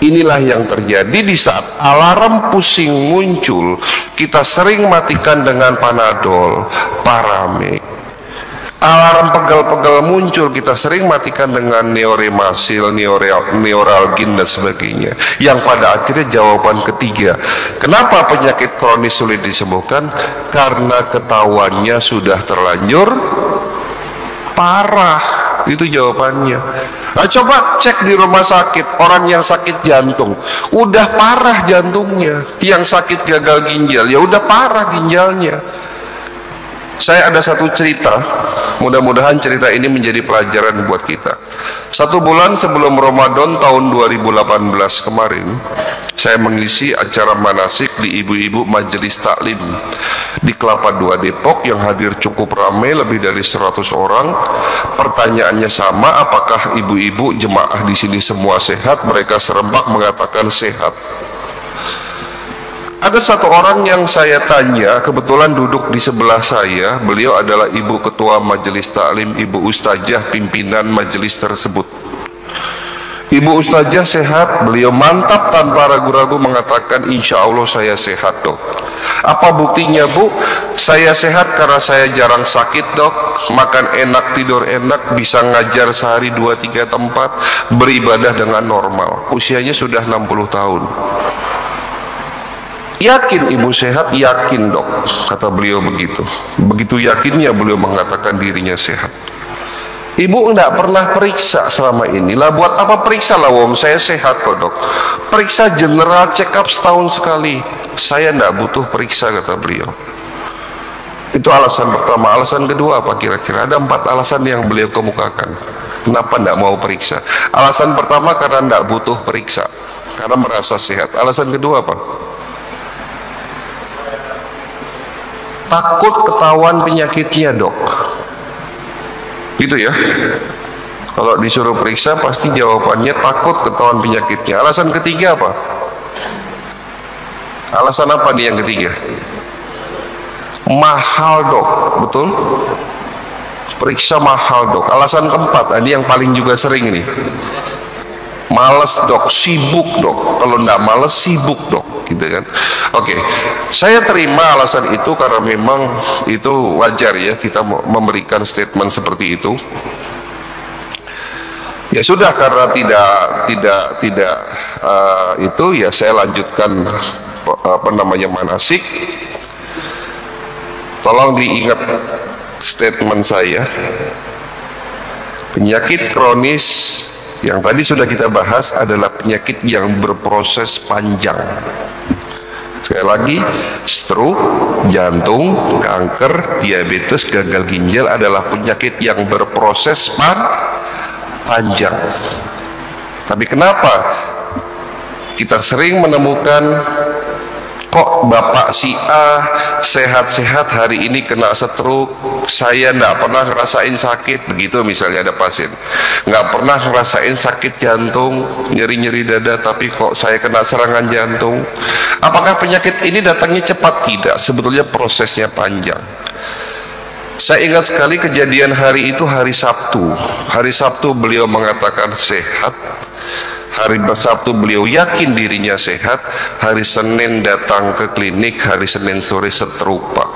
Inilah yang terjadi di saat alarm pusing muncul. Kita sering matikan dengan Panadol, Paramek. Alarm pegal-pegal muncul, kita sering matikan dengan Neoremasil, Neoralgin dan sebagainya. Yang pada akhirnya jawaban ketiga, kenapa penyakit kronis sulit disembuhkan? Karena ketahuannya sudah terlanjur parah. Itu jawabannya. Nah, coba cek di rumah sakit, orang yang sakit jantung udah parah jantungnya, yang sakit gagal ginjal ya udah parah ginjalnya. Saya ada satu cerita, mudah-mudahan cerita ini menjadi pelajaran buat kita. 1 bulan sebelum Ramadan tahun 2018 kemarin, saya mengisi acara manasik di ibu-ibu majelis taklim di Kelapa II Depok yang hadir cukup ramai, lebih dari 100 orang. Pertanyaannya sama, apakah ibu-ibu jemaah di sini semua sehat? Mereka serempak mengatakan sehat. Ada satu orang yang saya tanya, kebetulan duduk di sebelah saya. Beliau adalah ibu ketua majelis taklim, ibu ustazah pimpinan majelis tersebut. Ibu ustazah sehat, beliau mantap tanpa ragu-ragu mengatakan, insya Allah saya sehat dok. Apa buktinya bu? Saya sehat karena saya jarang sakit dok, makan enak, tidur enak, bisa ngajar sehari 2-3 tempat, beribadah dengan normal. Usianya sudah 60 tahun. Yakin ibu sehat? Yakin dok, kata beliau begitu. Begitu yakinnya beliau mengatakan dirinya sehat. Ibu enggak pernah periksa selama ini. Lah buat apa periksa lah wong, saya sehat kok dok. Periksa general check up setahun sekali. Saya enggak butuh periksa, kata beliau. Itu alasan pertama. Alasan kedua apa kira-kira? Ada 4 alasan yang beliau kemukakan kenapa enggak mau periksa. Alasan pertama karena enggak butuh periksa, karena merasa sehat. Alasan kedua apa? Takut ketahuan penyakitnya dok. Gitu ya. Kalau disuruh periksa pasti jawabannya takut ketahuan penyakitnya. Alasan ketiga apa? Alasan apa nih yang ketiga? Mahal dok. Betul? Periksa mahal dok. Alasan keempat, ini yang paling juga sering nih. Males dok, sibuk dok. Kalau enggak males, sibuk dok, gitu kan. Oke, saya terima alasan itu karena memang itu wajar ya kita memberikan statement seperti itu. Ya sudah, karena tidak itu ya saya lanjutkan manasik. Tolong diingat statement saya. Penyakit kronis yang tadi sudah kita bahas adalah penyakit yang berproses panjang. Sekali lagi, stroke, jantung, kanker, diabetes, gagal ginjal adalah penyakit yang berproses panjang. Tapi kenapa kita sering menemukan kok bapak si A sehat-sehat hari ini kena stroke, saya nggak pernah ngerasain sakit, begitu misalnya ada pasien nggak pernah ngerasain sakit jantung, nyeri-nyeri dada, tapi kok saya kena serangan jantung. Apakah penyakit ini datangnya cepat? Tidak, sebetulnya prosesnya panjang. Saya ingat sekali kejadian hari itu hari Sabtu. Hari Sabtu beliau mengatakan sehat. Hari Sabtu beliau yakin dirinya sehat. Hari Senin datang ke klinik, hari Senin sore stroke pak.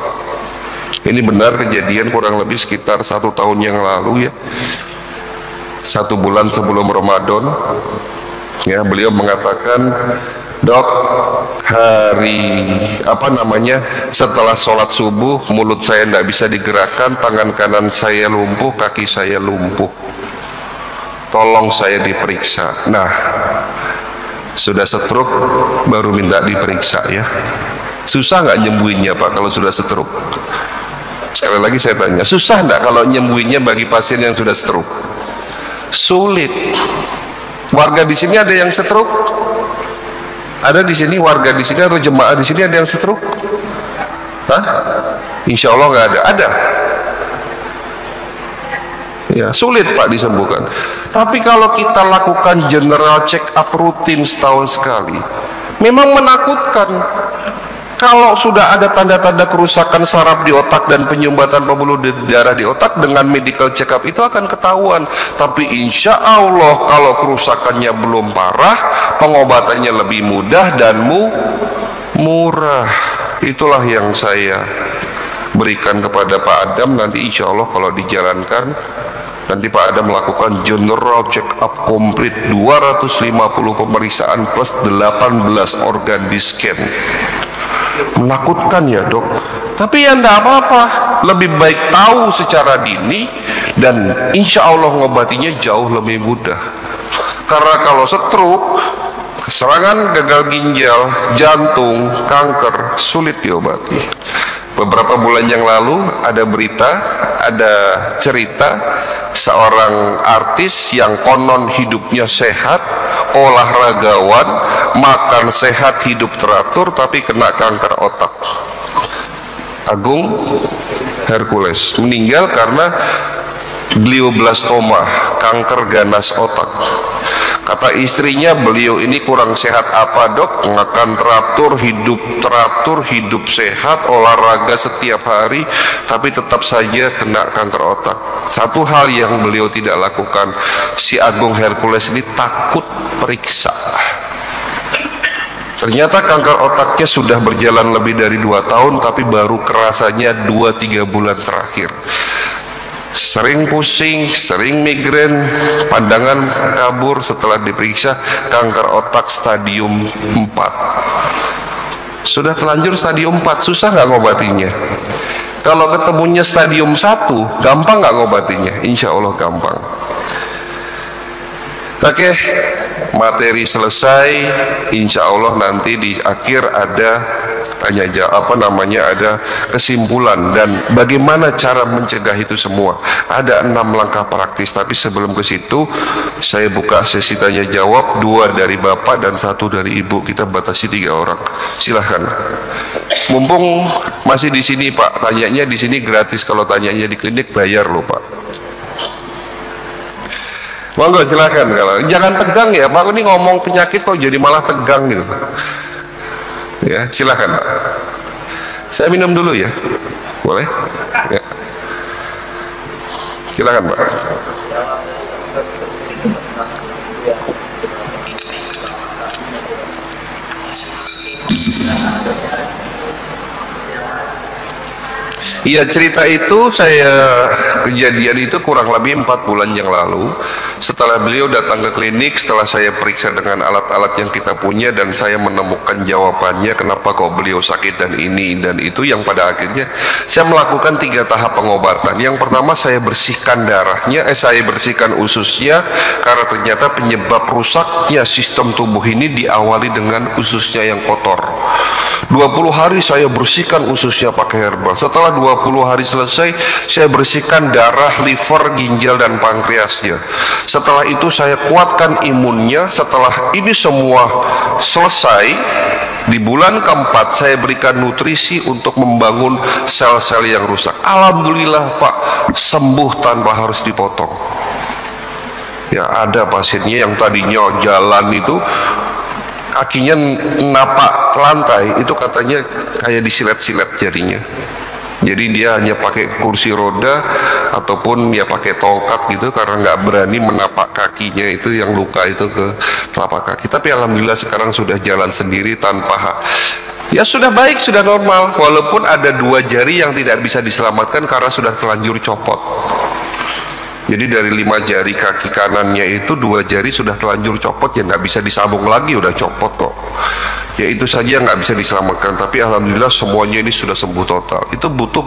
Ini benar kejadian kurang lebih sekitar 1 tahun yang lalu ya. 1 bulan sebelum Ramadan ya, beliau mengatakan, dok, setelah sholat subuh mulut saya tidak bisa digerakkan, tangan kanan saya lumpuh, kaki saya lumpuh, tolong saya diperiksa. Nah, sudah stroke baru minta diperiksa ya. Susah nggak nyembuhinnya pak kalau sudah stroke? Sekali lagi saya tanya, susah nggak kalau nyembuhinnya bagi pasien yang sudah stroke? Sulit. Warga di sini ada yang stroke? Ada di sini warga di sini atau jemaah di sini ada yang stroke? Hah? Insya Allah nggak ada. Ada. Ya, sulit pak disembuhkan. Tapi kalau kita lakukan general check up rutin setahun sekali, memang menakutkan. Kalau sudah ada tanda-tanda kerusakan saraf di otak dan penyumbatan pembuluh darah di otak, dengan medical check up itu akan ketahuan. Tapi insya Allah kalau kerusakannya belum parah, pengobatannya lebih mudah dan murah. Itulah yang saya berikan kepada Pak Adam. Nanti insya Allah kalau dijalankan, nanti Pak Adam melakukan general check up komplit 250 pemeriksaan plus 18 organ di scan. Menakutkan ya dok, tapi ya enggak apa-apa, lebih baik tahu secara dini dan insya Allah ngobatinya jauh lebih mudah. Karena kalau stroke, serangan gagal ginjal, jantung, kanker sulit diobati. Beberapa bulan yang lalu ada berita, ada cerita seorang artis yang konon hidupnya sehat, olahragawan, makan sehat, hidup teratur, tapi kena kanker otak. Agung Hercules meninggal karena glioblastoma, kanker ganas otak. Kata istrinya, beliau ini kurang sehat apa dok? Makan teratur, hidup sehat, olahraga setiap hari, tapi tetap saja kena kanker otak. Satu hal yang beliau tidak lakukan, si Agung Hercules ini takut periksa. Ternyata kanker otaknya sudah berjalan lebih dari 2 tahun, tapi baru kerasanya 2-3 bulan terakhir. Sering pusing, sering migrain, pandangan kabur. Setelah diperiksa, kanker otak stadium 4. Sudah telanjur stadium 4, susah nggak ngobatinya? Kalau ketemunya stadium 1, gampang nggak ngobatinya? Insya Allah gampang. Oke, materi selesai. Insya Allah nanti di akhir ada tanya jawab, ada kesimpulan dan bagaimana cara mencegah itu semua. Ada 6 langkah praktis, tapi sebelum ke situ saya buka sesi tanya jawab, 2 dari bapak dan 1 dari ibu. Kita batasi 3 orang. Silahkan. Mumpung masih di sini Pak, tanyanya di sini gratis. Kalau tanyanya di klinik bayar loh Pak. Monggo silahkan. Kalau jangan tegang ya Pak, ini ngomong penyakit kok jadi malah tegang gitu. Ya, silakan Pak. Saya minum dulu ya. Boleh? Ya. Silakan Pak. Iya, cerita itu kejadian itu kurang lebih 4 bulan yang lalu. Setelah beliau datang ke klinik, setelah saya periksa dengan alat-alat yang kita punya dan saya menemukan jawabannya kenapa kok beliau sakit dan ini dan itu, yang pada akhirnya saya melakukan 3 tahap pengobatan. Yang pertama saya bersihkan darahnya, saya bersihkan ususnya, karena ternyata penyebab rusaknya sistem tubuh ini diawali dengan ususnya yang kotor. 20 hari saya bersihkan ususnya pakai herbal. Setelah 20 hari selesai, saya bersihkan darah, liver, ginjal dan pankreasnya. Setelah itu saya kuatkan imunnya. Setelah ini semua selesai, di bulan keempat saya berikan nutrisi untuk membangun sel-sel yang rusak. Alhamdulillah Pak, sembuh tanpa harus dipotong. Ya, ada pasiennya yang tadinya jalan itu kakinya napak lantai, itu katanya kayak disilet-silet jarinya. Jadi dia hanya pakai kursi roda ataupun ya pakai tongkat gitu, karena nggak berani menapak kakinya itu, yang luka itu ke telapak kaki. Tapi alhamdulillah sekarang sudah jalan sendiri tanpa ya sudah baik, sudah normal. Walaupun ada 2 jari yang tidak bisa diselamatkan karena sudah telanjur copot. Jadi dari 5 jari kaki kanannya itu 2 jari sudah telanjur copot, ya nggak bisa disambung lagi, udah copot kok. Ya itu saja nggak bisa diselamatkan, tapi alhamdulillah semuanya ini sudah sembuh total. Itu butuh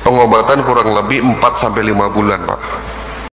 pengobatan kurang lebih 4-5 bulan Pak.